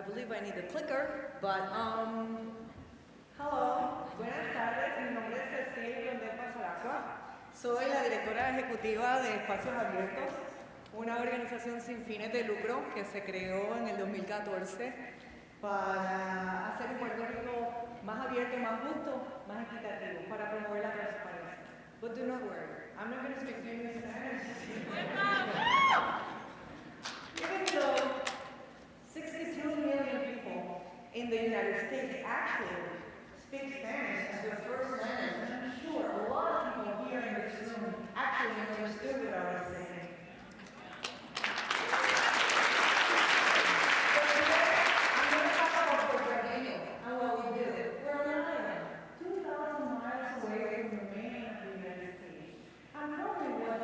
believe I need the clicker, but hello, buenas tardes, mi nombre es Cecille Blondet Passalacqua. Soy la directora ejecutiva de Espacios Abiertos, una organización sin fines de lucro que se creó en el 2014 para hacer un Puerto Rico más abierto, más justo, más equitativo, para promover la transparencia. But do not worry, I'm not going to speak to you in Spanish. Even though 62 million people in the United States actually speak Spanish as their first language, and I'm sure a lot of people here in this room actually understood what I was saying. But today, I'm going to talk about Puerto Rico and what we do. We're on an island, 2,000 miles away from the mainland of the United States. And probably what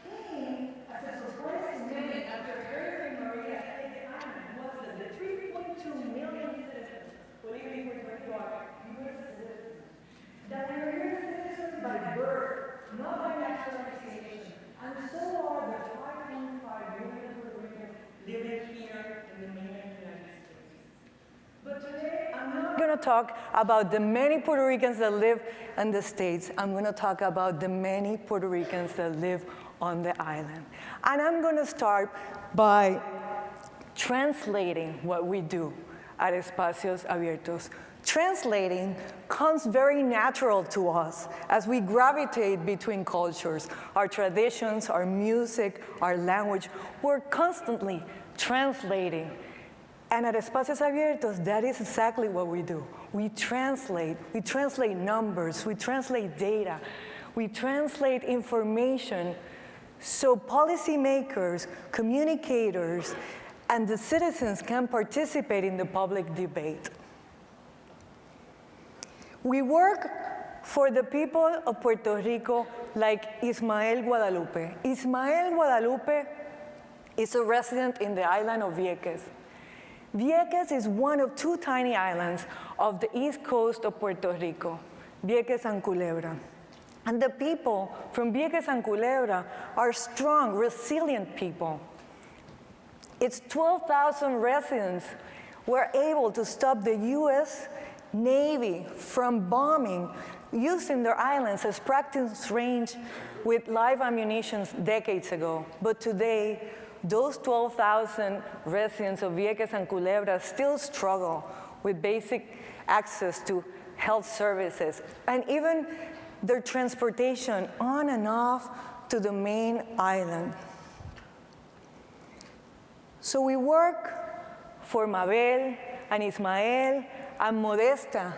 came as a surprise to many after Hurricane Maria hit the island was that the 3.2 million citizens who live in Puerto Rico are U.S. citizens. That we are U.S. citizens by birth, not by naturalization. And so are the 5.5 million Puerto Ricans living here in the mainland United States. But today, I'm not going to talk about the many Puerto Ricans that live in the States. I'm going to talk about the many Puerto Ricans that live on the island. And I'm going to start by translating what we do at Espacios Abiertos. Translating comes very natural to us as we gravitate between cultures, our traditions, our music, our language. We're constantly translating. And at Espacios Abiertos, that is exactly what we do. We translate numbers, we translate data, we translate information so policymakers, communicators, and the citizens can participate in the public debate. We work for the people of Puerto Rico like Ismael Guadalupe. Ismael Guadalupe is a resident in the island of Vieques. Vieques is one of two tiny islands of the east coast of Puerto Rico, Vieques and Culebra. And the people from Vieques and Culebra are strong, resilient people. Its 12,000 residents were able to stop the U.S. Navy from bombing using their islands as practice range with live ammunition decades ago. But today, those 12,000 residents of Vieques and Culebra still struggle with basic access to health services and even their transportation on and off to the main island. So we work for Mabel and Ismael and Modesta,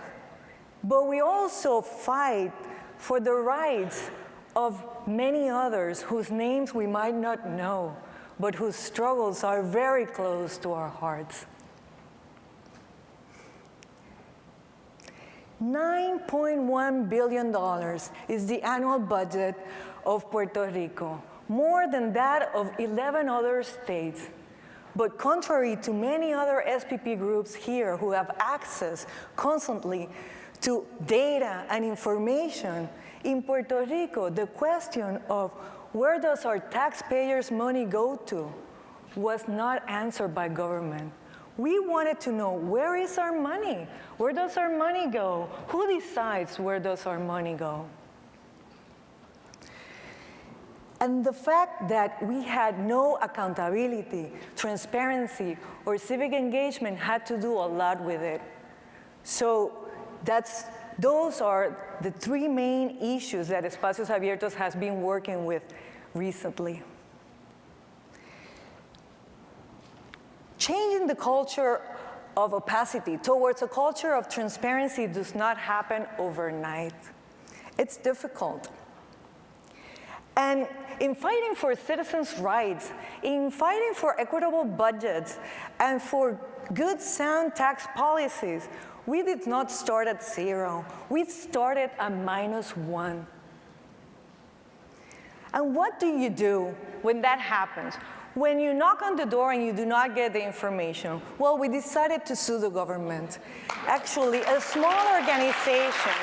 but we also fight for the rights of many others whose names we might not know, but whose struggles are very close to our hearts. $9.1 billion is the annual budget of Puerto Rico, more than that of 11 other states. But contrary to many other SPP groups here who have access constantly to data and information, in Puerto Rico, the question of where does our taxpayers' money go to was not answered by government. We wanted to know, where is our money? Where does our money go? Who decides where does our money go? And the fact that we had no accountability, transparency, or civic engagement had to do a lot with it. So those are the three main issues that Espacios Abiertos has been working with recently. Changing the culture of opacity towards a culture of transparency does not happen overnight. It's difficult. And in fighting for citizens' rights, in fighting for equitable budgets, and for good, sound tax policies, we did not start at zero. We started at -1. And what do you do when that happens? When you knock on the door and you do not get the information? Well, we decided to sue the government. Actually, a small organization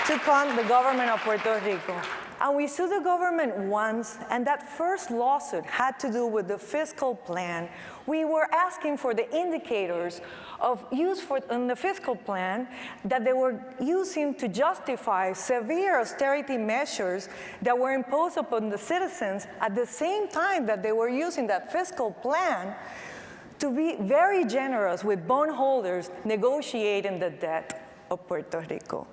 took on the government of Puerto Rico. And we sued the government once, and that first lawsuit had to do with the fiscal plan. We were asking for the indicators of use in the fiscal plan that they were using to justify severe austerity measures that were imposed upon the citizens at the same time that they were using that fiscal plan to be very generous with bondholders negotiating the debt of Puerto Rico.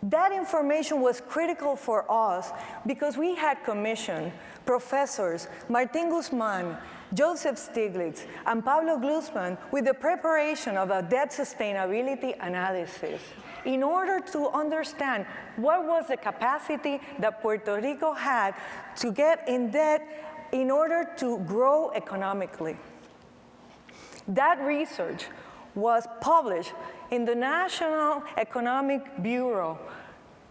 That information was critical for us because we had commissioned professors Martin Guzman, Joseph Stiglitz, and Pablo Glusman with the preparation of a debt sustainability analysis in order to understand what was the capacity that Puerto Rico had to get in debt in order to grow economically. That research was published in the National Economic Bureau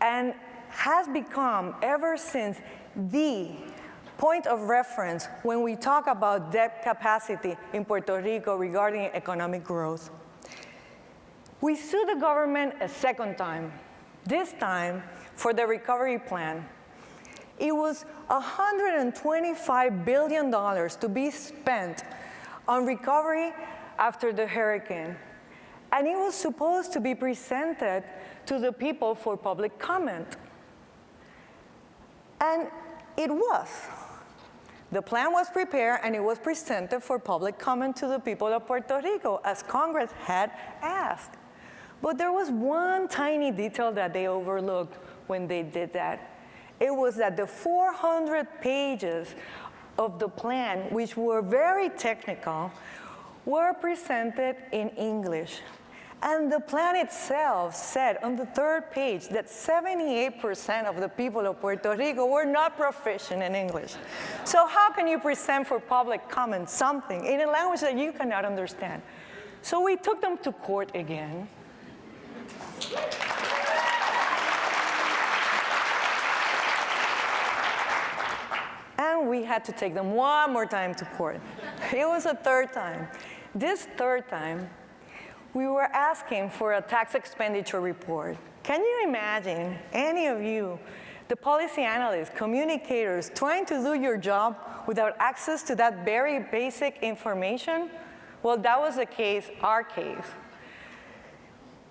and has become, ever since, the point of reference when we talk about debt capacity in Puerto Rico regarding economic growth. We sued the government a second time, this time for the recovery plan. It was $125 billion to be spent on recovery after the hurricane. And it was supposed to be presented to the people for public comment. And it was. The plan was prepared and it was presented for public comment to the people of Puerto Rico, as Congress had asked. But there was one tiny detail that they overlooked when they did that. It was that the 400 pages of the plan, which were very technical, were presented in English. And the plan itself said on the third page that 78% of the people of Puerto Rico were not proficient in English. So how can you present for public comment something in a language that you cannot understand? So we took them to court again. And we had to take them one more time to court. It was a third time. This third time, we were asking for a tax expenditure report. Can you imagine any of you, the policy analysts, communicators, trying to do your job without access to that very basic information? Well, that was the case, our case.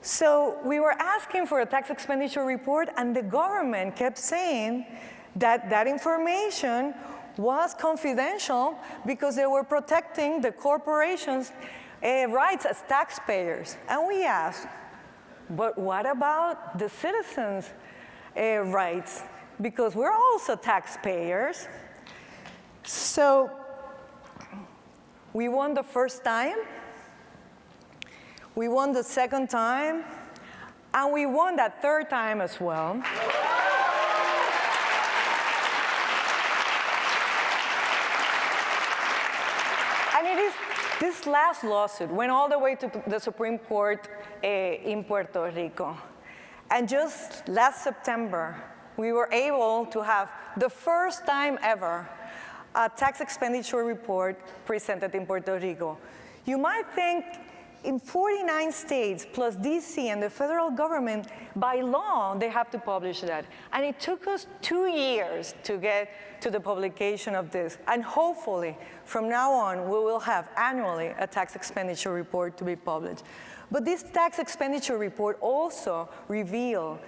So we were asking for a tax expenditure report, and the government kept saying that that information was confidential because they were protecting the corporations' rights as taxpayers. And we asked, but what about the citizens' rights? Because we're also taxpayers. So we won the first time, we won the second time, and we won that third time as well. And it is this last lawsuit went all the way to the Supreme Court in Puerto Rico. And just last September, we were able to have the first time ever a tax expenditure report presented in Puerto Rico. You might think in 49 states, plus DC and the federal government, by law, they have to publish that. And it took us 2 years to get to the publication of this. And hopefully, from now on, we will have annually a tax expenditure report to be published. But this tax expenditure report also revealed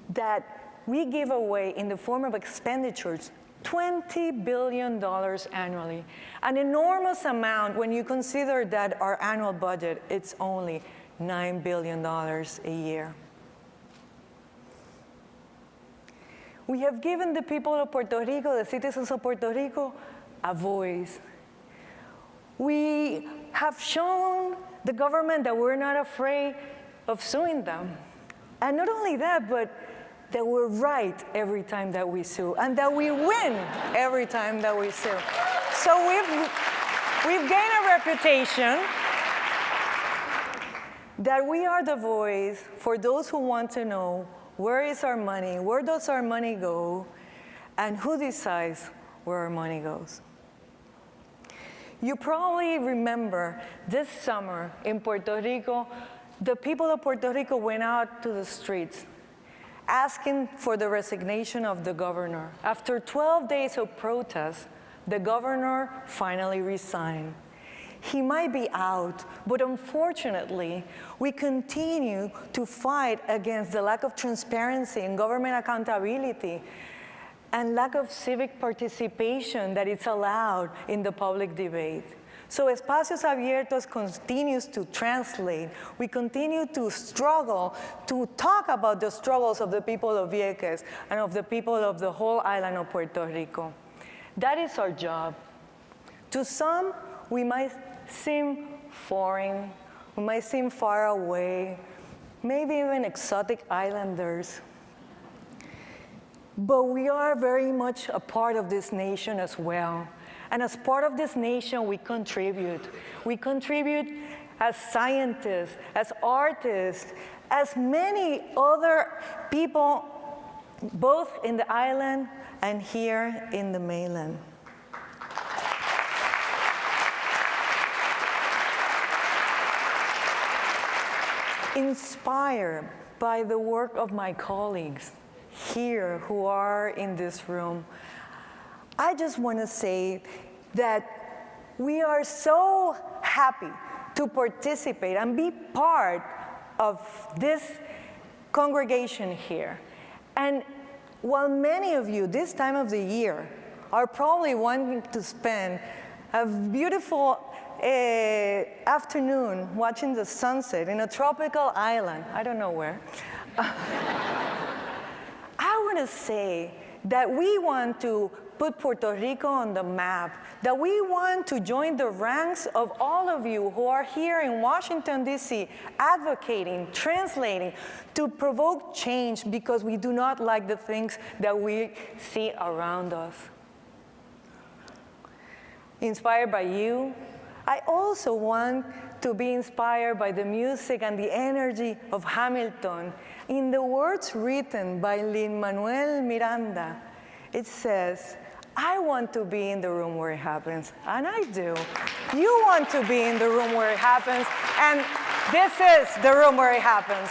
that we give away, in the form of expenditures, $20 billion annually, an enormous amount when you consider that our annual budget, it's only $9 billion a year. We have given the people of Puerto Rico, the citizens of Puerto Rico, a voice. We have shown the government that we're not afraid of suing them. And not only that, but that we're right every time that we sue, and that we win every time that we sue. So we've gained a reputation that we are the voice for those who want to know where is our money, where does our money go, and who decides where our money goes. You probably remember this summer in Puerto Rico, the people of Puerto Rico went out to the streets. asking for the resignation of the governor. After 12 days of protest, the governor finally resigned. He might be out, but unfortunately, we continue to fight against the lack of transparency and government accountability and lack of civic participation that is allowed in the public debate. So Espacios Abiertos continues to translate. We continue to struggle to talk about the struggles of the people of Vieques and of the people of the whole island of Puerto Rico. That is our job. To some, we might seem foreign, we might seem far away, maybe even exotic islanders. But we are very much a part of this nation as well. And as part of this nation, we contribute. We contribute as scientists, as artists, as many other people, both in the island and here in the mainland. Inspired by the work of my colleagues here who are in this room, I just want to say that we are so happy to participate and be part of this congregation here. And while many of you this time of the year are probably wanting to spend a beautiful afternoon watching the sunset in a tropical island, I don't know where, I want to say that we want to put Puerto Rico on the map, that we want to join the ranks of all of you who are here in Washington, D.C., advocating, translating, to provoke change because we do not like the things that we see around us. Inspired by you, I also want to be inspired by the music and the energy of Hamilton. In the words written by Lin-Manuel Miranda, it says, I want to be in the room where it happens, and I do. You want to be in the room where it happens, and this is the room where it happens.